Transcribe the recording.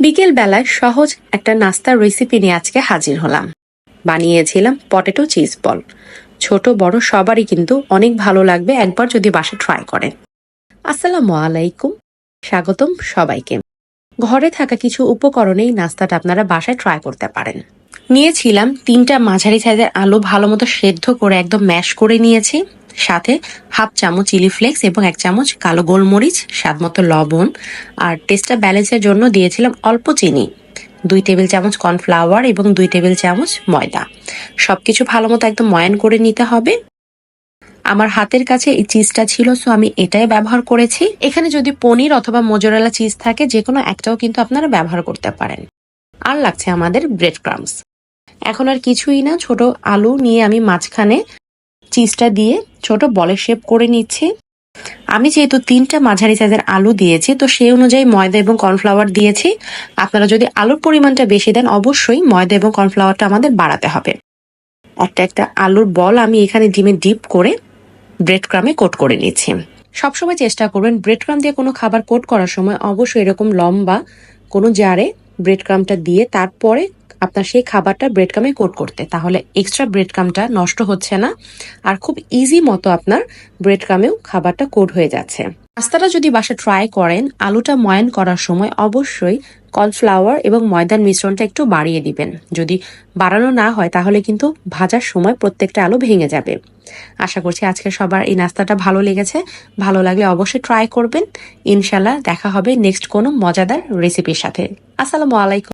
বিকেল বেলায় সহজ একটা নাস্তার রেসিপি নিয়ে আজকে হাজির হলাম। বানিয়েছিলাম পটেটো চিজ বল। ছোট বড় সবারই কিন্তু অনেক ভালো লাগবে একবার যদি বাসায় ট্রাই করেন। আসসালামু আলাইকুম, স্বাগতম সবাইকে। ঘরে থাকা কিছু উপকরণেই নাস্তাটা আপনারা বাসায় ট্রাই করতে পারেন। নিয়েছিলাম 3টা মাঝারি সাইজের আলু, ভালো মতো সেদ্ধ করে একদম ম্যাশ করে নিয়েছি। সাথে হাফ চামচ চিলি ফ্লেক্স এবং 1 চামচ কালো গোলমরিচ, স্বাদ মতো লবণ, আর টেস্টটা ব্যালেন্সের জন্য দিয়েছিলাম অল্প চিনি, 2 টেবিল চামচ কর্নফ্লাওয়ার এবং 2 টেবিল চামচ ময়দা। সবকিছু ভালো মতো একদম ময়ান করে নিতে হবে। আমার হাতের কাছে এই চিজটা ছিল, সো আমি এটাই ব্যবহার করেছি। এখানে যদি পনির অথবা মোজারেলা চিজ থাকে, যে কোনো একটাও কিন্তু আপনারা ব্যবহার করতে পারেন। আর লাগছে আমাদের ব্রেড ক্রাম্বস। এখন আর কিছুই না, ছোট আলু নিয়ে আমি মাঝখানে চিজটা দিয়ে ছোট বলের শেপ করে নিচ্ছি। আমি যেহেতু 3টা মাঝারি সাইজের আলু দিয়েছি, তো সেই অনুযায়ী ময়দা এবং কর্নফ্লাওয়ার দিয়েছি। আপনারা যদি আলুর পরিমাণটা বেশি দেন, অবশ্যই ময়দা এবং কর্নফ্লাওয়ারটা আমাদের বাড়াতে হবে। একটা আলুর বল আমি এখানে ডিমে ডিপ করে ব্রেড ক্রামে কোট করে নিচ্ছি। সবসময় চেষ্টা করবেন ব্রেড ক্রাম দিয়ে কোনো খাবার কোট করার সময় অবশ্যই এরকম লম্বা কোনো জারে ব্রেড ক্রামটা দিয়ে তারপরে আপনার সেই খাবারটা ব্রেড ক্রামে কোট করতে, তাহলে এক্সট্রা ব্রেড ক্রামটা নষ্ট হচ্ছে না আর খুব ইজি মতো আপনার ব্রেড ক্রামেও খাবারটা কোট হয়ে যাচ্ছে। নাস্তাটা যদি বাসায় ট্রাই করেন, আলুটা ময়ান করার সময় অবশ্যই কর্নফ্লাওয়ার এবং ময়দার মিশ্রণটা একটু বাড়িয়ে দিবেন। যদি বাড়ানো না হয় তাহলে কিন্তু ভাজার সময় প্রত্যেকটা আলু ভেঙে যাবে। আশা করছি আজকে সবার এই নাস্তাটা ভালো লেগেছে। ভালো লাগলে অবশ্যই ট্রাই করবেন। ইনশাল্লাহ দেখা হবে নেক্সট কোনো মজাদার রেসিপির সাথে। আসসালামু আলাইকুম।